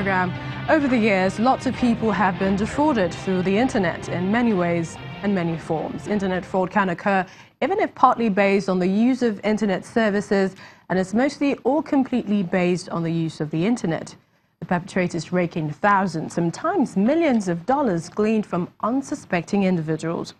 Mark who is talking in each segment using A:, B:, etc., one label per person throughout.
A: program. Over the years, lots of people have been defrauded through the internet in many ways and many forms. Internet fraud can occur even if partly based on the use of internet services, and it's mostly or completely based on the use of the internet. The perpetrators rake in thousands, sometimes millions of dollars gleaned from unsuspecting individuals.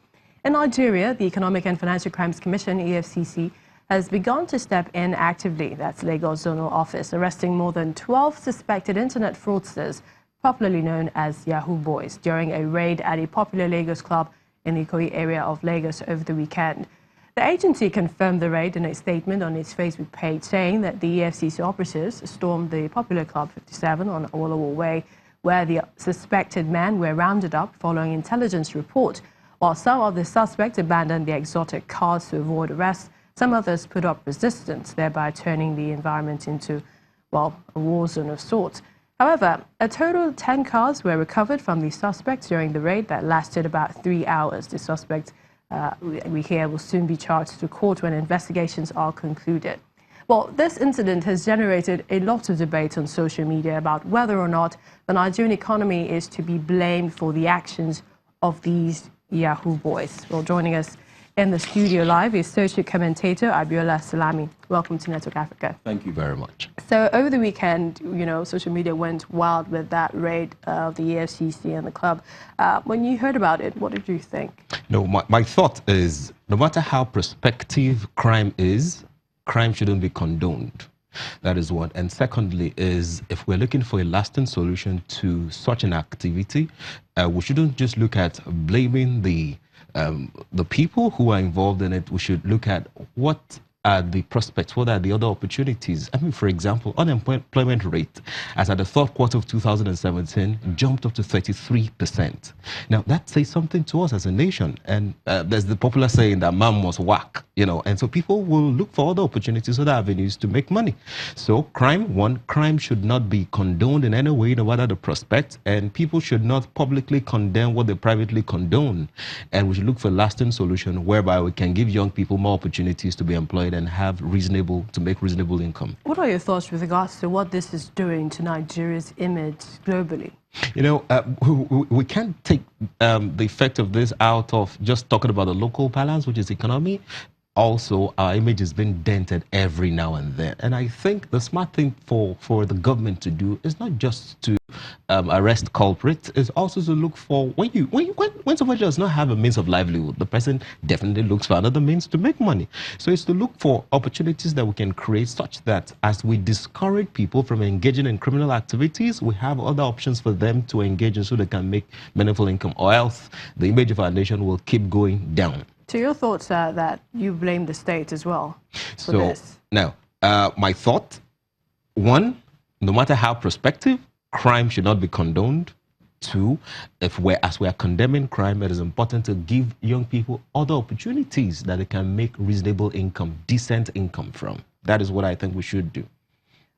A: In Nigeria, the Economic and Financial Crimes Commission, EFCC, has begun to step in actively, that's Lagos Zonal Office, arresting more than 12 suspected internet fraudsters, popularly known as Yahoo boys, during a raid at a popular Lagos club in the Ikoyi area of Lagos over the weekend. The agency confirmed the raid in a statement on its Facebook page, saying that the EFCC operatives stormed the popular Club 57 on Awolowo Way, where the suspected men were rounded up following intelligence report. While some of the suspects abandoned their exotic cars to avoid arrest, some others put up resistance, thereby turning the environment into, well, a war zone of sorts. However, a total of 10 cars were recovered from the suspects during the raid that lasted about 3 hours. The suspects, we hear, will soon be charged to court when investigations are concluded. Well, this incident has generated a lot of debate on social media about whether or not the Nigerian economy is to be blamed for the actions of these Yahoo boys. Well, joining us in the studio live is social commentator Abiola Salami. Welcome to Network Africa.
B: Thank you very much.
A: So over the weekend, you know, social media went wild with that raid of the EFCC and the club. When you heard about it, what did you think?
B: No, my thought is, no matter how prospective crime is, crime shouldn't be condoned. That is one. And secondly is, if we're looking for a lasting solution to such an activity, we shouldn't just look at blaming the people who are involved in it. We should look at what are the prospects, what are the other opportunities. I mean, for example, unemployment rate, as at the third quarter of 2017, jumped up to 33%. Now, that says something to us as a nation. And there's the popular saying that man must work, you know, and so people will look for other opportunities, other avenues to make money. So crime should not be condoned in any way, no matter the prospect, and people should not publicly condemn what they privately condone. And we should look for a lasting solution whereby we can give young people more opportunities to be employed and to make reasonable income.
A: What are your thoughts with regards to what this is doing to Nigeria's image globally?
B: You know, we can't take the effect of this out of just talking about the local balance, which is economy. Also, our image has been dented every now and then. And I think the smart thing for the government to do is not just to arrest culprits, is also to look for, when somebody does not have a means of livelihood, the person definitely looks for another means to make money. So it's to look for opportunities that we can create such that as we discourage people from engaging in criminal activities, we have other options for them to engage in so they can make meaningful income, or else the image of our nation will keep going down.
A: So your thoughts are that you blame the state as well for this?
B: Now, my thought, one, no matter how prospective, crime should not be condoned. Two, as we are condemning crime, it is important to give young people other opportunities that they can make reasonable income, decent income from. That is what I think we should do.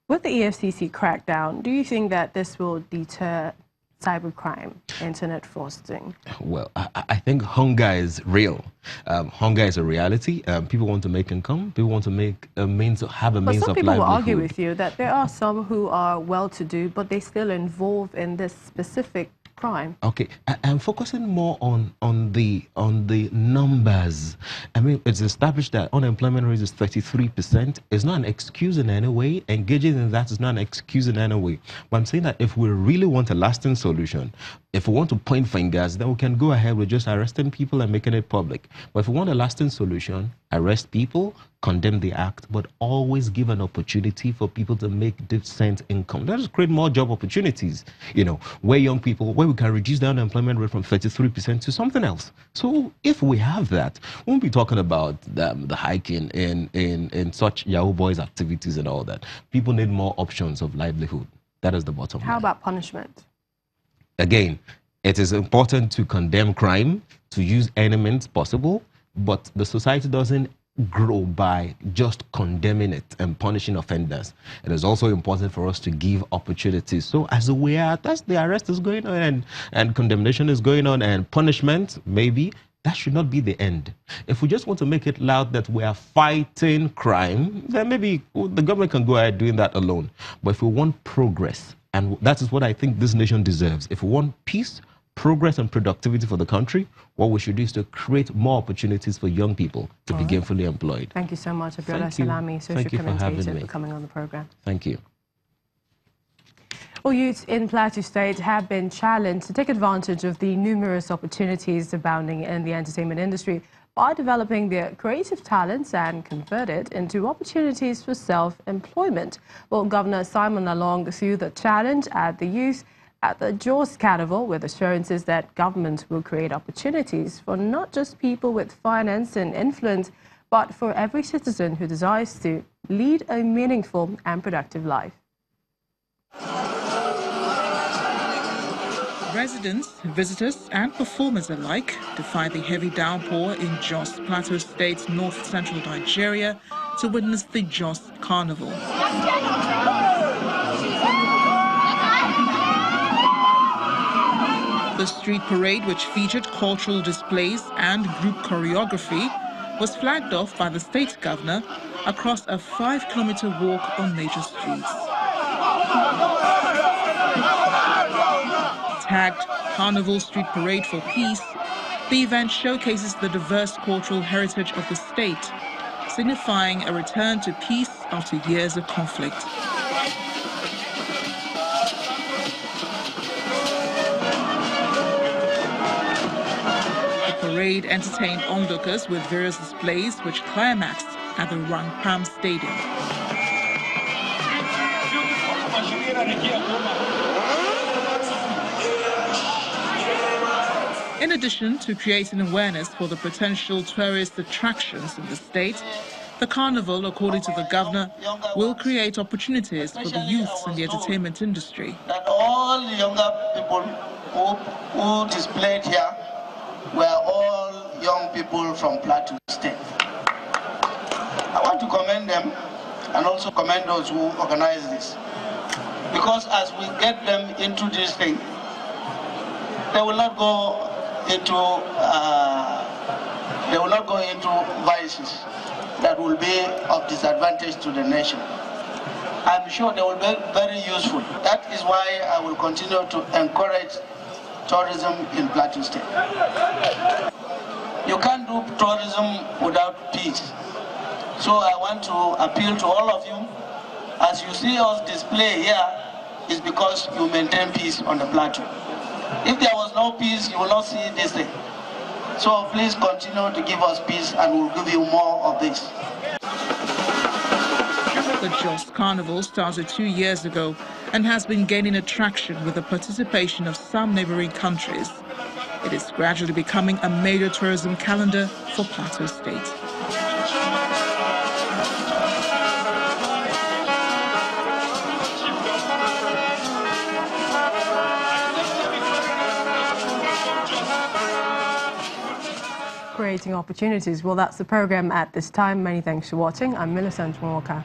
A: With the EFCC crackdown, do you think that this will deter cybercrime, internet fraudstering?
B: Well, I think hunger is real. Hunger is a reality. People want to make income. People want to make a means of livelihood.
A: But some people will argue with you that there are some who are well-to-do, but they still involved in this specific crime.
B: Okay, I'm focusing more on the numbers. I mean, it's established that unemployment rate is 33%. It's not an excuse in any way. Engaging in that is not an excuse in any way. But I'm saying that if we really want a lasting solution, if we want to point fingers, then we can go ahead with just arresting people and making it public. But if we want a lasting solution, arrest people, condemn the act, but always give an opportunity for people to make decent income. Let us create more job opportunities, you know, where we can reduce the unemployment rate from 33% to something else. So if we have that, we won't be talking about the hiking in such Yahoo boys activities and all that. People need more options of livelihood. That is the bottom line.
A: How about punishment?
B: Again, it is important to condemn crime, to use any means possible, but the society doesn't grow by just condemning it and punishing offenders. It is also important for us to give opportunities. So as we are, as the arrest is going on and condemnation is going on and punishment, maybe, that should not be the end. If we just want to make it loud that we are fighting crime, then maybe the government can go ahead doing that alone. But if we want progress, And that is what I think this nation deserves. If we want peace, progress, and productivity for the country, what we should do is to create more opportunities for young people to be gainfully employed.
A: Thank you so much, Abiola Salami, social commentator, for coming on the program.
B: Thank you.
A: Well, youths in Plateau State have been challenged to take advantage of the numerous opportunities abounding in the entertainment industry by developing their creative talents and convert it into opportunities for self-employment. Well, Governor Simon Lalong threw the challenge at the youth at the Jos Carnival with assurances that government will create opportunities for not just people with finance and influence, but for every citizen who desires to lead a meaningful and productive life.
C: Residents, visitors and performers alike defy the heavy downpour in Jos, Plateau State, north-central Nigeria to witness the Jos Carnival. The street parade, which featured cultural displays and group choreography, was flagged off by the state governor across a 5-kilometer walk on major streets. Tagged Carnival Street Parade for Peace, the event showcases the diverse cultural heritage of the state, signifying a return to peace after years of conflict. The parade entertained onlookers with various displays which climaxed at the Rangpam Stadium. In addition to creating awareness for the potential tourist attractions in the state, the carnival, according to the governor, will create opportunities for the youths in the entertainment industry.
D: That all the younger people who displayed here were all young people from Plateau State. I want to commend them and also commend those who organize this, because as we get them into this thing, they will not go into vices that will be of disadvantage to the nation. I'm sure they will be very useful. That is why I will continue to encourage tourism in Plateau State. You can't do tourism without peace. So I want to appeal to all of you. As you see us display here, is because you maintain peace on the plateau. If there was no peace, you will not see this thing. So please continue to give us peace and we'll give you more of this.
C: The Jos Carnival started 2 years ago and has been gaining attraction with the participation of some neighboring countries. It is gradually becoming a major tourism calendar for Plateau State.
A: Creating opportunities. Well, that's the program at this time. Many thanks for watching. I'm Millicent Walker.